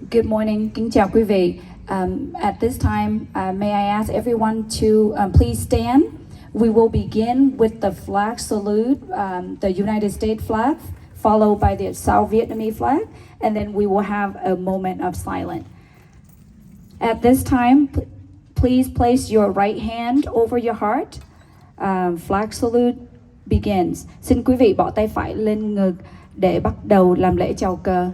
Good morning, kính chào quý vị. At this time, may I ask everyone to please stand. We will begin with the flag salute, the United States flag, followed by the South Vietnamese flag, and then we will have a moment of silence. At this time, please place your right hand over your heart. Flag salute begins. Xin quý vị bỏ tay phải lên ngực để bắt đầu làm lễ chào cờ.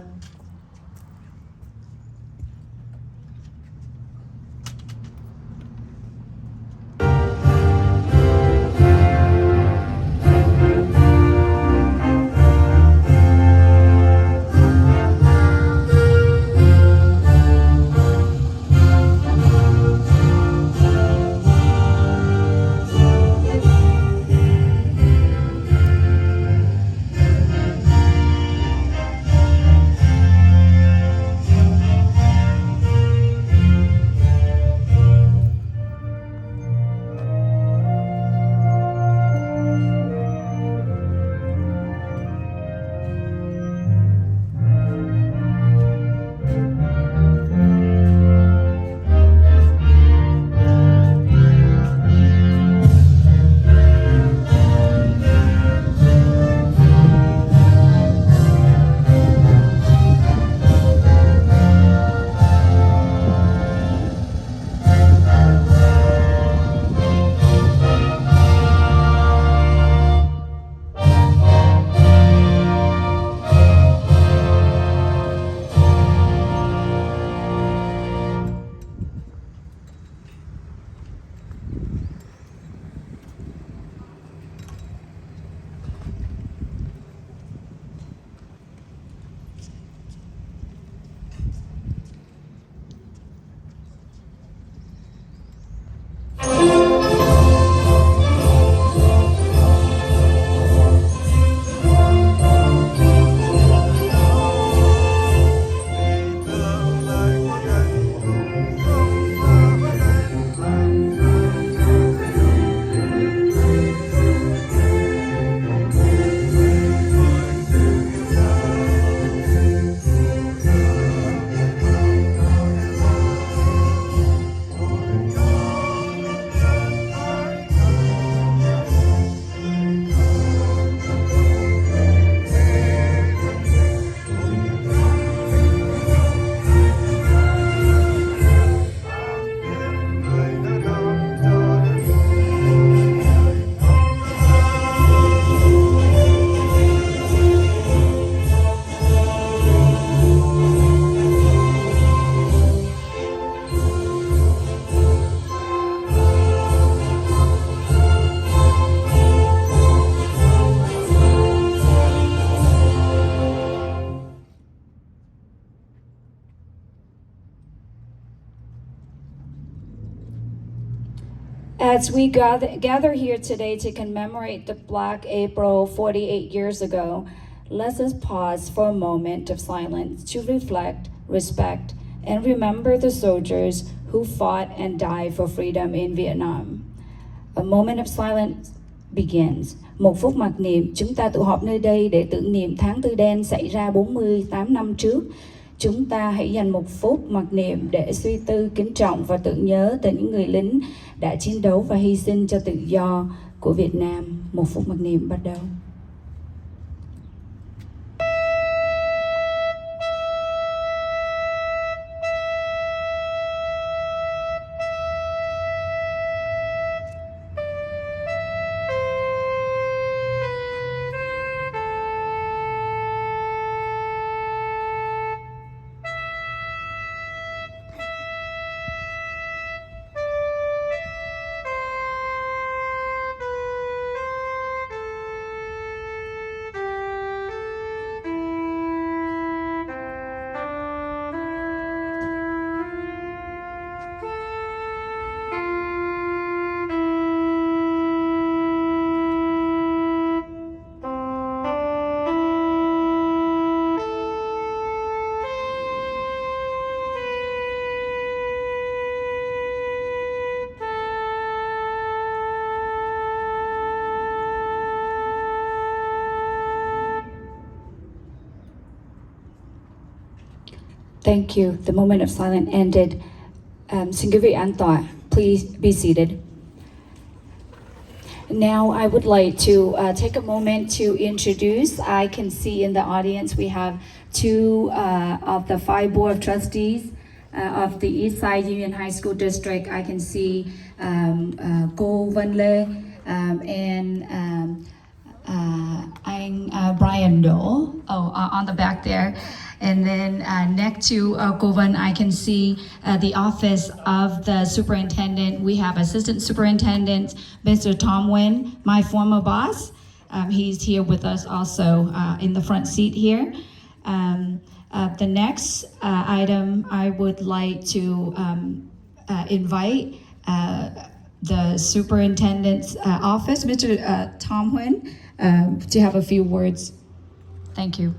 As we gather here today to commemorate the Black April 48 years ago, let us pause for a moment of silence to reflect, respect, and remember the soldiers who fought and died for freedom in Vietnam. A moment of silence begins. Một phút mặc niệm, chúng ta tụ họp nơi đây để tưởng niệm tháng tư đen xảy ra 48 năm trước. Chúng ta hãy dành một phút mặc niệm để suy tư, kính trọng và tưởng nhớ tới những người lính đã chiến đấu và hy sinh cho tự do của Việt Nam. Một phút mặc niệm bắt đầu. Thank you. The moment of silence ended. Xin quý vị an tọa. Please be seated. Now I would like to take a moment to introduce. I can see in the audience we have two of the 5 board of trustees of the East Side Union High School District. I can see cô Vân Lê and anh Brian Đỗ on the back there. And then next to cô Vân, I can see the office of the superintendent. We have Assistant Superintendent Mr. Tom Nguyen, my former boss. He's here with us also in the front seat here. The next item, I would like to invite the superintendent's office, Mr. Tom Nguyen, to have a few words. Thank you.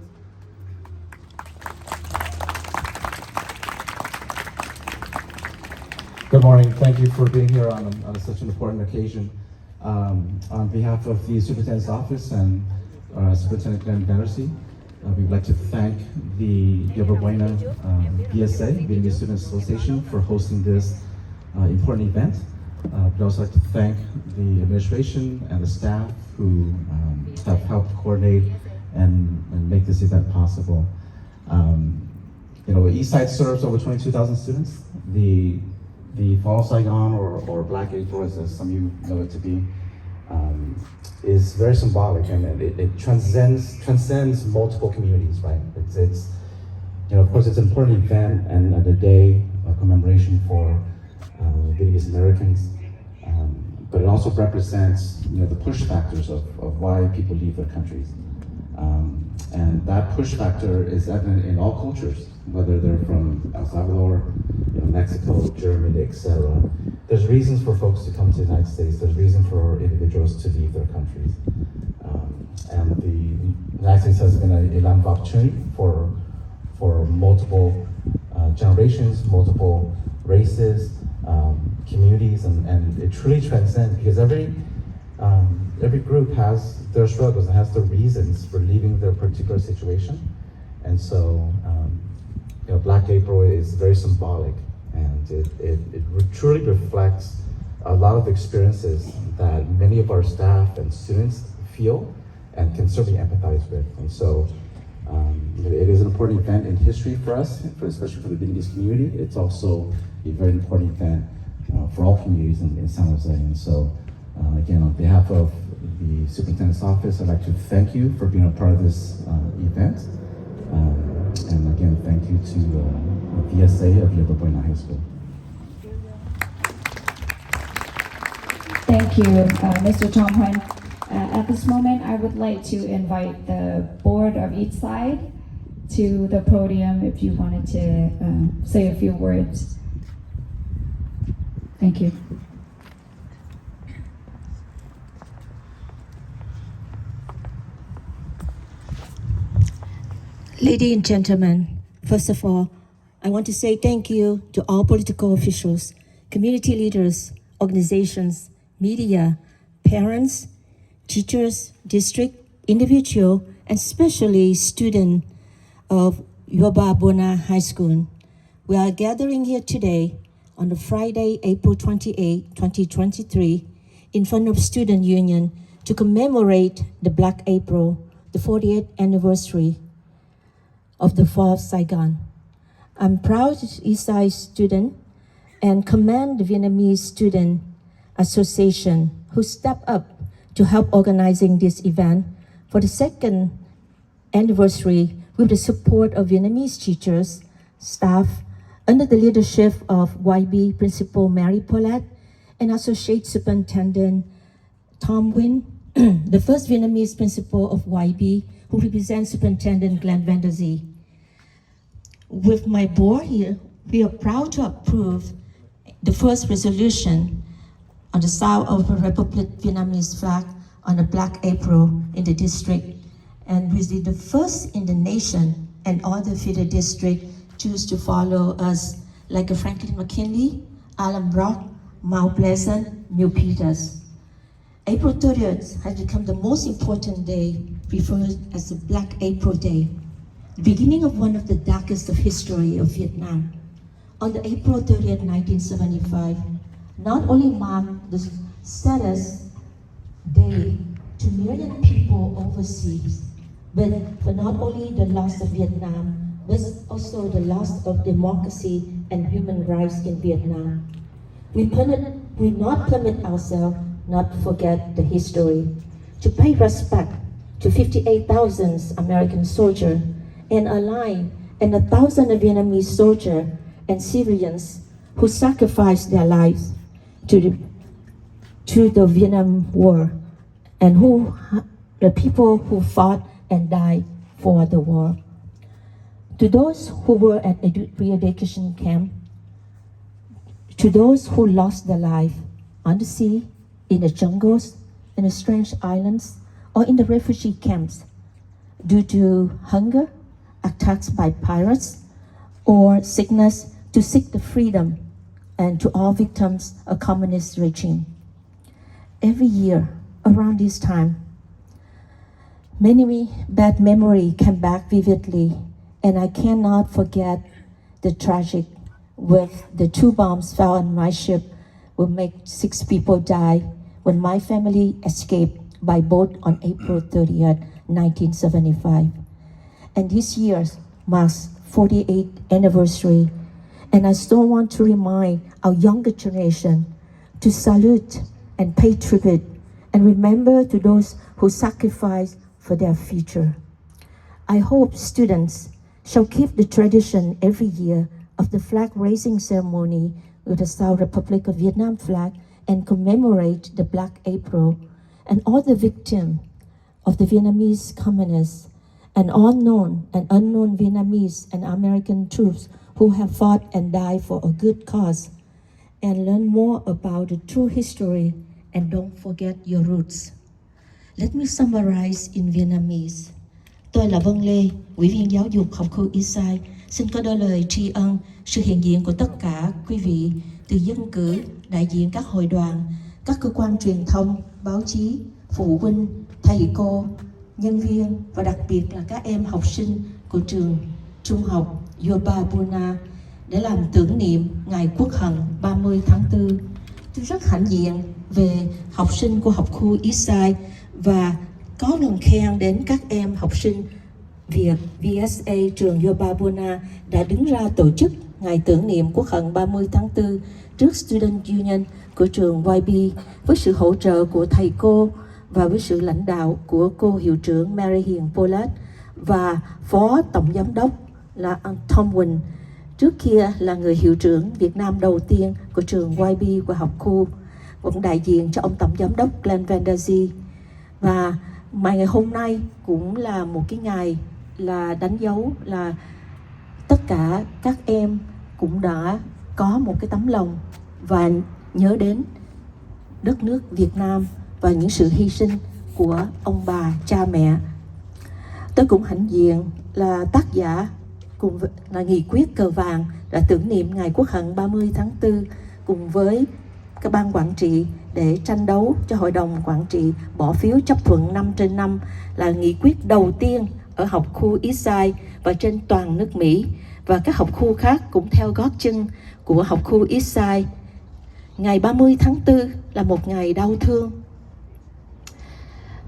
Good morning. Thank you for being here on such an important occasion. On behalf of the Superintendent's Office and Superintendent Glenn Battersea, we'd like to thank the Yerba Buena BSA, Vietnamese Students Association, for hosting this important event. We'd also like to thank the administration and the staff who have helped coordinate and make this event possible. Eastside serves over 22,000 students. The Fall of Saigon, or Black April, as some of you know it to be, is very symbolic, and it transcends multiple communities, right? It's of course, it's an important event and a day of commemoration for Vietnamese Americans, but it also represents the push factors of why people leave their countries, and that push factor is evident in all cultures, whether they're from El Salvador, Mexico, Germany, etc. There's reasons for folks to come to the United States. There's reason for individuals to leave their countries. And the United States has been a land of opportunity for multiple generations, multiple races, communities, and it truly transcends, because every group has their struggles and has their reasons for leaving their particular situation. And so Black April is very symbolic, and it truly reflects a lot of experiences that many of our staff and students feel and can certainly empathize with. And so it is an important event in history for us, especially for the Vietnamese community. It's also a very important event for all communities in San Jose. And so again, on behalf of the Superintendent's Office, I'd like to thank you for being a part of this event. And again, thank you to the VSA of Yerba Buena High School. Thank you, Mr. Tom Nguyen. At this moment, I would like to invite the board of each side to the podium if you wanted to say a few words. Thank you. Ladies and gentlemen, first of all, I want to say thank you to all political officials, community leaders, organizations, media, parents, teachers, district, individual, and especially students of Yerba Buena High School. We are gathering here today on the Friday, April 28, 2023, in front of Student Union to commemorate the Black April, the 40th anniversary of the Fall of Saigon. I'm proud Eastside student and commend the Vietnamese Student Association who stepped up to help organizing this event for the second anniversary with the support of Vietnamese teachers, staff, under the leadership of YB Principal Mary Paulette and Associate Superintendent Tom Nguyen, the first Vietnamese principal of YB, who represents Superintendent Glenn Vanderzee. With my board here, we are proud to approve the first resolution on the South of the Republic Vietnamese flag on the Black April in the district. And we did the first in the nation, and all the feeder districts choose to follow us, like Franklin McKinley, Allen Brock, Mount Pleasant, New Peters. April 30th has become the most important day, referred as the Black April Day. beginning of one of the darkest of history of Vietnam. On the April 30th, 1975, not only marked the saddest day to million people overseas, but for not only the loss of Vietnam, but also the loss of democracy and human rights in Vietnam. We not permit ourselves not forget the history, to pay respect to 58,000 American soldiers and allied and 1,000 Vietnamese soldiers and civilians who sacrificed their lives to the Vietnam War, and the people who fought and died for the war. To those who were at a re-education camp, to those who lost their life on the sea, in the jungles, in the strange islands, or in the refugee camps due to hunger, attacks by pirates, or sickness, to seek the freedom, and to all victims of communist regime. Every year around this time, many bad memories come back vividly, and I cannot forget the tragic with the 2 bombs fell on my ship will make 6 people die when my family escaped by boat on April 30th, 1975. And this year marks 48th anniversary, and I still want to remind our younger generation to salute and pay tribute and remember to those who sacrificed for their future. I hope students shall keep the tradition every year of the flag raising ceremony with the South Republic of Vietnam flag and commemorate the Black April and all the victims of the Vietnamese communists and all known and unknown Vietnamese and American troops who have fought and died for a good cause, and learn more about the true history and don't forget your roots. Let me summarize in Vietnamese. Tôi là Vân Lê, Ủy viên Giáo dục học khu Eastside, xin có đôi lời tri ân sự hiện diện của tất cả quý vị từ dân cử, đại diện các hội đoàn, các cơ quan truyền thông, báo chí, phụ huynh, thầy cô, nhân viên và đặc biệt là các em học sinh của trường trung học Yoba Buna để làm tưởng niệm ngày Quốc hận 30 tháng 4. Tôi rất hãnh diện về học sinh của học khu Eastside và có lời khen đến các em học sinh Việt VSA trường Yoba Buna đã đứng ra tổ chức ngày tưởng niệm Quốc hận 30 tháng 4 trước Student Union của trường YB với sự hỗ trợ của thầy cô và với sự lãnh đạo của cô hiệu trưởng Mary Hiền Polat và phó tổng giám đốc là Tom Quỳnh, trước kia là người hiệu trưởng Việt Nam đầu tiên của trường YB và học khu, cũng đại diện cho ông tổng giám đốc Glenn Van Der Zee. Và ngày hôm nay cũng là một cái ngày là đánh dấu là tất cả các em cũng đã có một cái tấm lòng và nhớ đến đất nước Việt Nam và những sự hy sinh của ông bà, cha mẹ. Tôi cũng hãnh diện là tác giả cùng là nghị quyết cờ vàng đã tưởng niệm ngày Quốc hận 30 tháng 4 cùng với các ban quản trị để tranh đấu cho hội đồng quản trị bỏ phiếu chấp thuận 5/5 là nghị quyết đầu tiên ở học khu Eastside và trên toàn nước Mỹ, và các học khu khác cũng theo gót chân của học khu Eastside. Ngày 30 tháng 4 là một ngày đau thương.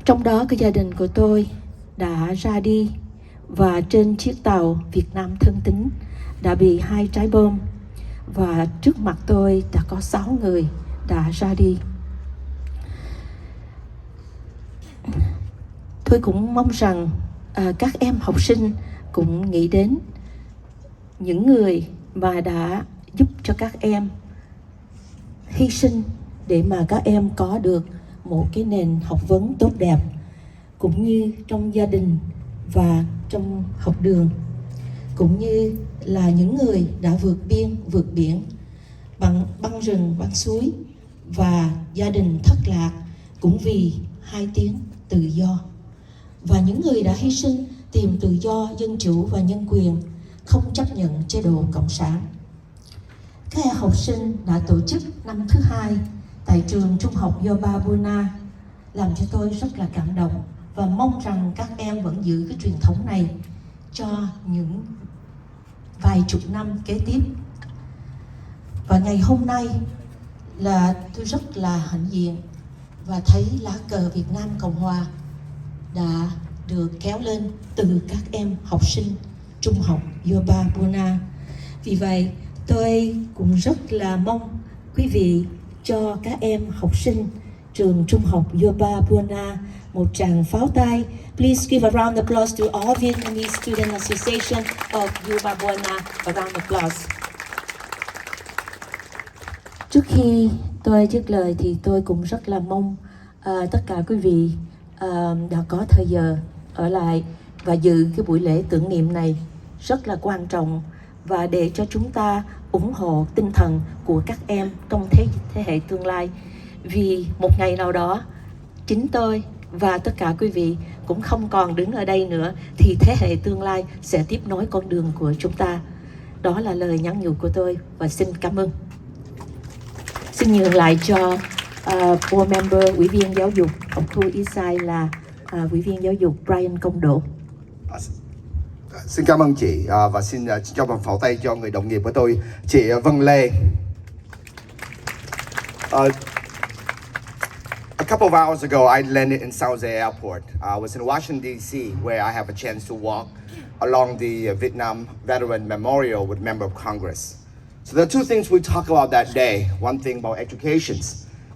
Trong đó cái gia đình của tôi đã ra đi và trên chiếc tàu Việt Nam thân tín đã bị 2 trái bom và trước mặt tôi đã có 6 người đã ra đi. Tôi cũng mong rằng các em học sinh cũng nghĩ đến những người mà đã giúp cho các em hy sinh để mà các em có được một cái nền học vấn tốt đẹp, cũng như trong gia đình và trong học đường, cũng như là những người đã vượt biên, vượt biển, bằng băng rừng, băng suối, và gia đình thất lạc cũng vì 2 tiếng tự do. Và những người đã hy sinh tìm tự do, dân chủ và nhân quyền, không chấp nhận chế độ cộng sản. Các em học sinh đã tổ chức năm thứ 2 tại trường trung học Yoba Buna làm cho tôi rất là cảm động và mong rằng các em vẫn giữ cái truyền thống này cho những vài chục năm kế tiếp. Và ngày hôm nay là tôi rất là hãnh diện và thấy lá cờ Việt Nam Cộng Hòa đã được kéo lên từ các em học sinh trung học Yoba Buona. Vì vậy, tôi cũng rất là mong quý vị cho các em học sinh trường trung học Yoba Buona một tràng pháo tay. Please give a round of applause to all Vietnamese Student Association of Yoba Buona. A round of applause. Trước khi tôi dứt lời thì tôi cũng rất là mong tất cả quý vị đã có thời giờ ở lại và dự cái buổi lễ tưởng niệm này rất là quan trọng, và để cho chúng ta ủng hộ tinh thần của các em trong thế hệ tương lai. Vì một ngày nào đó chính tôi và tất cả quý vị cũng không còn đứng ở đây nữa, thì thế hệ tương lai sẽ tiếp nối con đường của chúng ta. Đó là lời nhắn nhủ của tôi và xin cảm ơn. Xin nhường lại cho board member, ủy viên giáo dục of khu Eastside là ủy viên giáo dục Brian Công Độ. Xin cảm ơn chị và xin cho bằng pháo tay cho người đồng nghiệp của tôi, chị Vân Lê. A couple of hours ago, I landed in San Jose Airport. I was in Washington, D.C., where I have a chance to walk along the Vietnam Veteran Memorial with Member of Congress. So there are two things we talk about that day. One thing about education,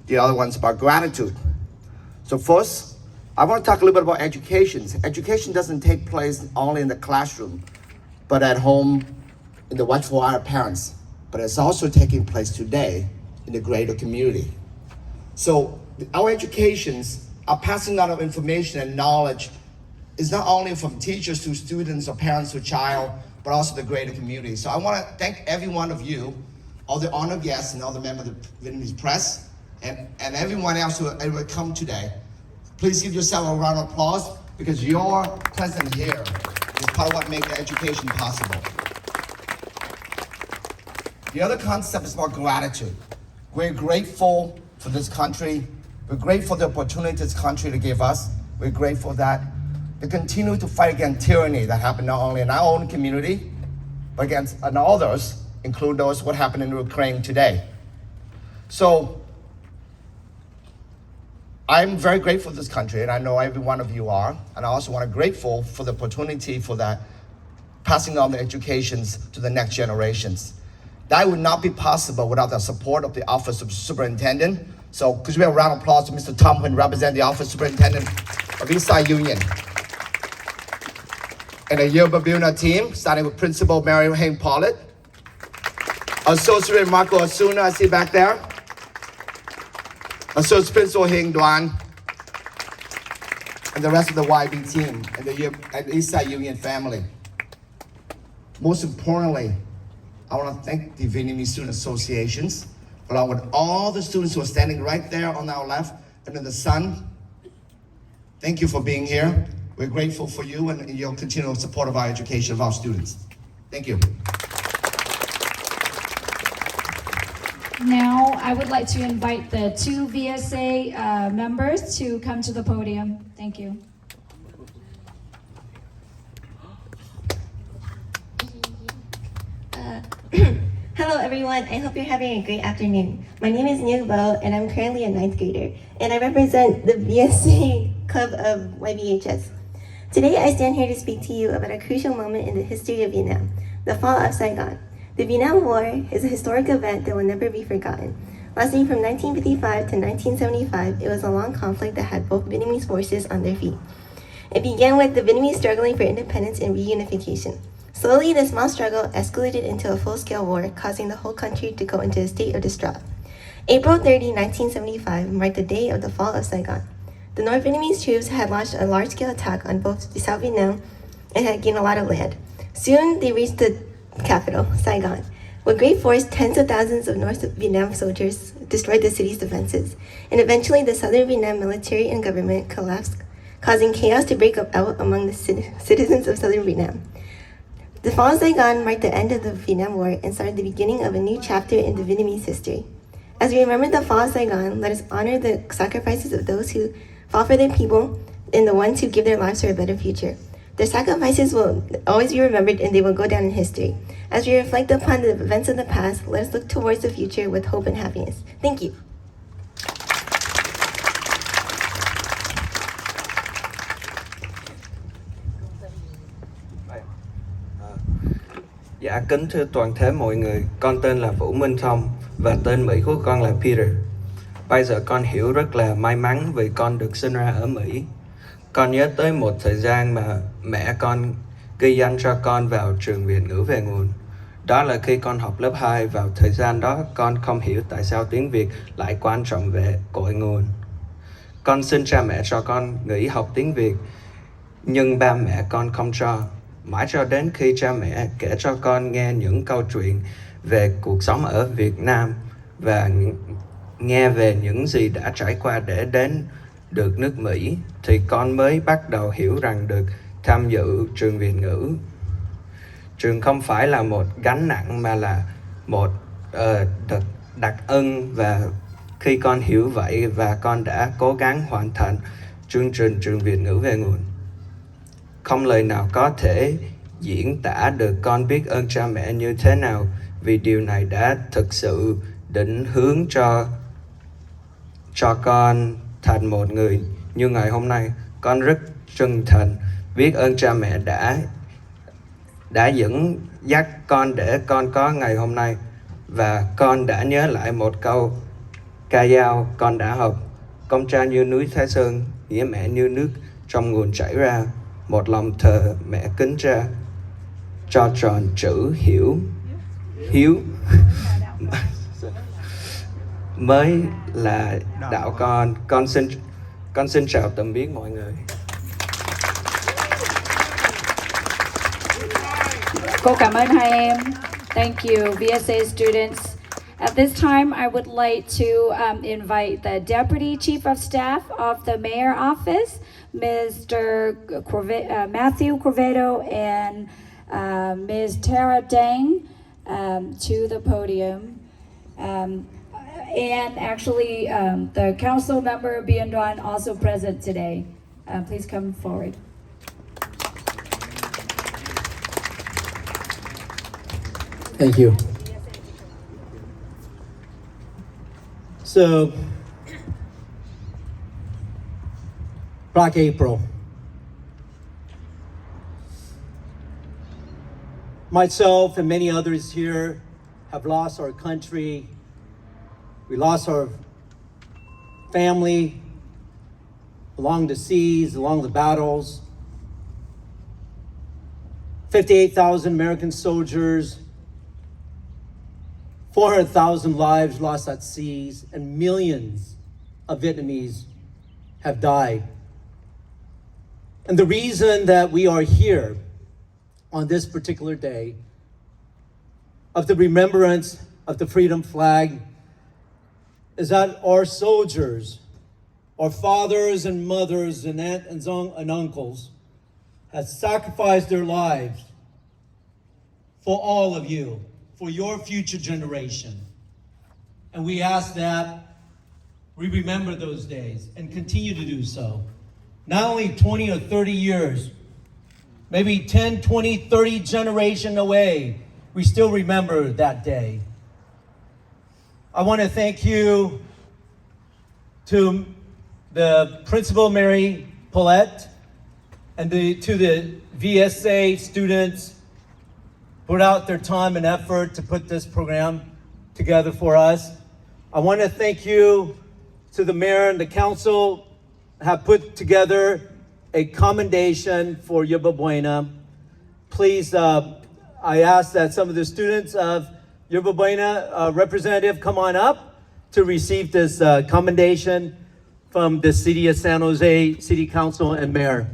the other one's about gratitude. So first, I want to talk a little bit about education. Education doesn't take place only in the classroom, but at home, in the watchful eye of parents. But it's also taking place today in the greater community. So our educations are passing out of information and knowledge is not only from teachers to students or parents to child, but also the greater community. So I want to thank every one of you, all the honored guests and all the members of the Vietnamese press, and everyone else who ever come today. Please give yourself a round of applause because your presence here is part of what makes the education possible. The other concept is about gratitude. We're grateful for this country. We're grateful for the opportunity this country to give us. We're grateful that we continue to fight against tyranny that happened not only in our own community, but against others, including those what happened in Ukraine today. So I'm very grateful for this country, and I know every one of you are. And I also want to be grateful for the opportunity for that, passing on the educations to the next generations. That would not be possible without the support of the Office of Superintendent. So could you have a round of applause to Mr. Tom, who represents the Office Superintendent of Eastside Union. And the Yoba Buona team, starting with Principal Mary Hayne Pollitt, Associate Marco Asuna, I see back there, Associate Principal Hing Duan, and the rest of the YB team and the Eastside Union family. Most importantly, I want to thank the Vietnamese Student Associations, along with all the students who are standing right there on our left and in the sun. Thank you for being here. We're grateful for you and your continual support of our education of our students. Thank you. Now, I would like to invite the two VSA members to come to the podium. Thank you. Hello everyone, I hope you're having a great afternoon. My name is Như Vo and I'm currently a 9th grader and I represent the VSA Club of YBHS. Today I stand here to speak to you about a crucial moment in the history of Vietnam, the fall of Saigon. The Vietnam War is a historic event that will never be forgotten. Lasting from 1955 to 1975, it was a long conflict that had both Vietnamese forces on their feet. It began with the Vietnamese struggling for independence and reunification. Slowly, the small struggle escalated into a full-scale war, causing the whole country to go into a state of distraught. April 30, 1975 marked the day of the fall of Saigon. The North Vietnamese troops had launched a large-scale attack on both South Vietnam and had gained a lot of land. Soon, they reached the capital, Saigon. With great force, tens of thousands of North Vietnam soldiers destroyed the city's defenses, and eventually the Southern Vietnam military and government collapsed, causing chaos to break out among the citizens of Southern Vietnam. The fall of Saigon marked the end of the Vietnam War and started the beginning of a new chapter in the Vietnamese history. As we remember the fall of Saigon, let us honor the sacrifices of those who fought for their people and the ones who give their lives for a better future. Their sacrifices will always be remembered and they will go down in history. As we reflect upon the events of the past, let us look towards the future with hope and happiness. Thank you. Dạ, kính thưa toàn thể mọi người, con tên là Vũ Minh Thông và tên Mỹ của con là Peter. Bây giờ con hiểu rất là may mắn vì con được sinh ra ở Mỹ. Con nhớ tới một thời gian mà mẹ con ghi danh cho con vào trường Việt ngữ về nguồn. Đó là khi con học lớp 2, vào thời gian đó con không hiểu tại sao tiếng Việt lại quan trọng về cội nguồn. Con xin cha mẹ cho con nghỉ học tiếng Việt, nhưng ba mẹ con không cho. Mãi cho đến khi cha mẹ kể cho con nghe những câu chuyện về cuộc sống ở Việt Nam và nghe về những gì đã trải qua để đến được nước Mỹ, thì con mới bắt đầu hiểu rằng được tham dự trường Việt ngữ. Trường không phải là một gánh nặng mà là một đặc ân, và khi con hiểu vậy và con đã cố gắng hoàn thành chương trình trường Việt ngữ về nguồn. Không lời nào có thể diễn tả được con biết ơn cha mẹ như thế nào, vì điều này đã thực sự định hướng cho con thành một người như ngày hôm nay. Con rất chân thành biết ơn cha mẹ đã dẫn dắt con để con có ngày hôm nay, và con đã nhớ lại một câu ca dao con đã học: công cha như núi Thái Sơn, nghĩa mẹ như nước trong nguồn chảy ra. Một lòng thờ mẹ kính cha, cho tròn chữ hiếu mới là đạo con. Con xin chào tạm biệt mọi người. Cô cảm ơn hai em. Thank you, VSA students. At this time, I would like to invite the Deputy Chief of Staff of the Mayor Office, Mr. Matthew Corvedo, and Ms. Tara Dang to the podium. And actually, the council member Bien Duan also present today. Please come forward. Thank you. So, Black April. Myself and many others here have lost our country. We lost our family along the seas, along the battles. 58,000 American soldiers, 400,000 lives lost at seas, and millions of Vietnamese have died. And the reason that we are here on this particular day of the remembrance of the freedom flag is that our soldiers, our fathers and mothers and aunts and uncles have sacrificed their lives for all of you, for your future generation. And we ask that we remember those days and continue to do so. Not only 20 or 30 years, maybe 10, 20, 30 generations away, we still remember that day. I want to thank you to the Principal Mary Paulette and to the VSA students put out their time and effort to put this program together for us. I want to thank you to the mayor and the council have put together a commendation for Yerba Buena. Please, I ask that some of the students of Yerba Buena representative come on up to receive this commendation from the City of San Jose City Council and Mayor.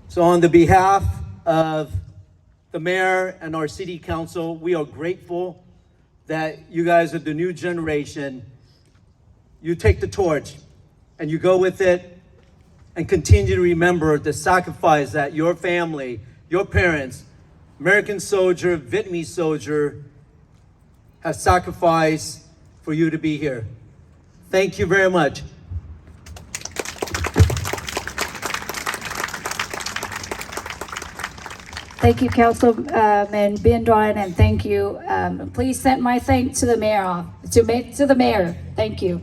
So on the behalf of the mayor and our city council, we are grateful that you guys are the new generation. You take the torch and you go with it and continue to remember the sacrifice that your family, your parents, American soldier, Vietnamese soldier, have sacrificed for you to be here. Thank you very much. Thank you, Councilman Bindron, and thank you. Please send my thanks to the mayor. To the mayor. Thank you.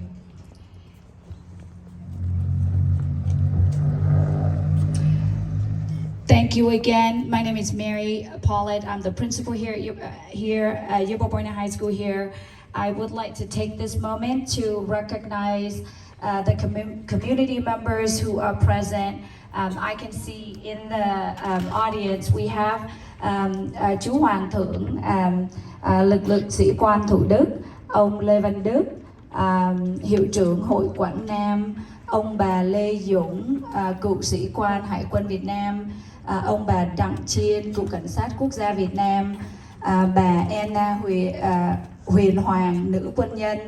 Thank you again. My name is Mary Paulette. I'm the principal here at Yerba Buena High School here. I would like to take this moment to recognize the community members who are present. I can see in the audience we have chú Hoàng Thượng, lực lượng sĩ quan Thủ Đức, ông Lê Văn Đức, hiệu trưởng Hội Quảng Nam, ông bà Lê Dũng, cựu sĩ quan Hải quân Việt Nam, ông bà Đặng Chiên, cựu cảnh sát quốc gia Việt Nam, bà Anna Huyền Hoàng, nữ quân nhân,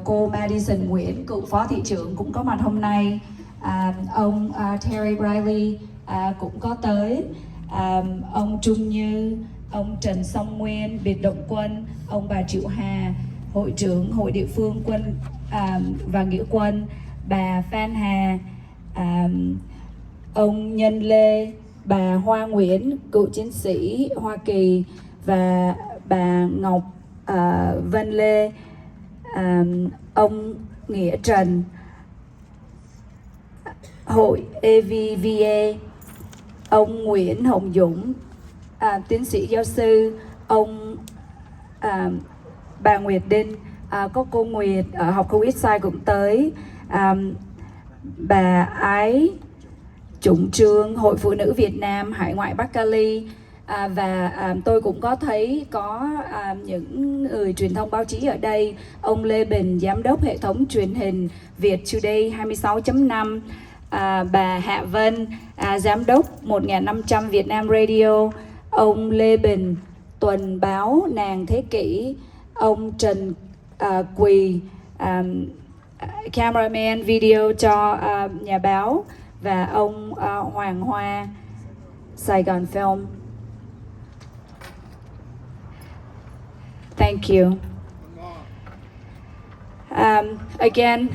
cô Madison Nguyễn, cựu phó thị trưởng cũng có mặt hôm nay, ông Terry Riley cũng có tới, ông Trung Như, ông Trần Song Nguyên, biệt động quân, ông bà Triệu Hà, hội trưởng hội địa phương quân và nghĩa quân, bà Phan Hà, ông Nhân Lê, bà Hoa Nguyễn, cựu chiến sĩ Hoa Kỳ, và bà Ngọc Vân Lê, ông Nghĩa Trần, hội AVVA, ông Nguyễn Hồng Dũng, tiến sĩ giáo sư, ông bà Nguyệt Đinh, có cô Nguyệt ở học khu Eastside cũng tới, bà Ái Trụng Trương, Hội Phụ nữ Việt Nam, Hải ngoại Bắc Cali, và tôi cũng có thấy có những người truyền thông báo chí ở đây, ông Lê Bình, giám đốc hệ thống truyền hình Việt Today 26.5, bà Hạ Vân, giám đốc 1500 Việt Nam Radio, ông Lê Bình, tuần báo Nàng Thế Kỷ, ông Trần Quỳ, cameraman video cho nhà báo, và ông Hoàng Hoa, Sài Gòn Film. Thank you. Again,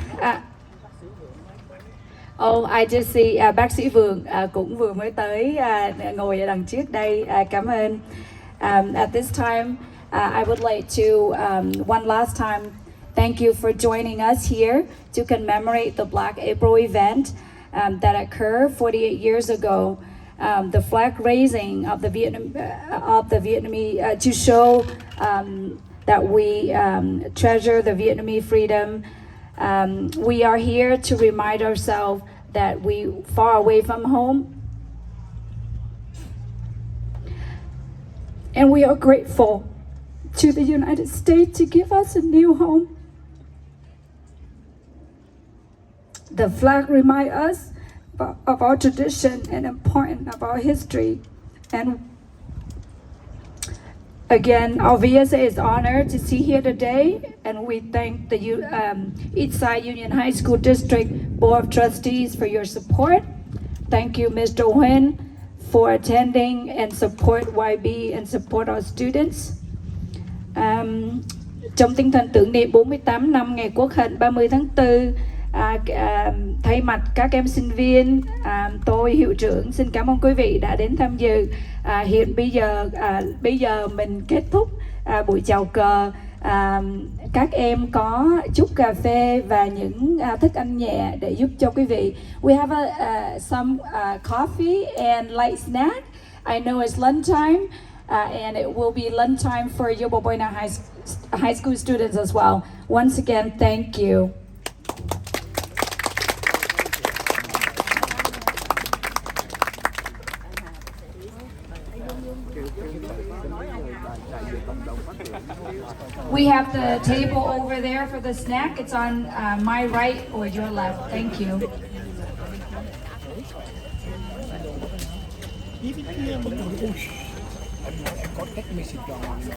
I just see bác sĩ Vượng cũng vừa mới tới, ngồi ở đằng trước đây. Cảm ơn. At this time, I would like to one last time thank you for joining us here to commemorate the Black April event that occurred 48 years ago. The flag raising of the Vietnamese to show that we treasure the Vietnamese freedom. We are here to remind ourselves that we far away from home, and we are grateful to the United States to give us a new home. The flag reminds us of our tradition and important of our history. And again, our VSA is honored to see here today, and we thank the Eastside Union High School District Board of Trustees for your support. Thank you, Mr. Nguyen, for attending and support YB and support our students. Trong tinh thần tưởng niệm 48 năm Ngày Quốc hận 30 tháng 4, thay mặt các em sinh viên, tôi hiệu trưởng xin cảm ơn quý vị đã đến tham dự. Hiện bây giờ mình kết thúc buổi chào cờ. Các em có chút cà phê và những thức ăn nhẹ để giúp cho quý vị. We have some coffee and light snack. I know it's lunchtime, and it will be lunchtime for Yerba Buena High School students as well. Once again, thank you. We have the table over there for the snack. It's on my right or your left. Thank you.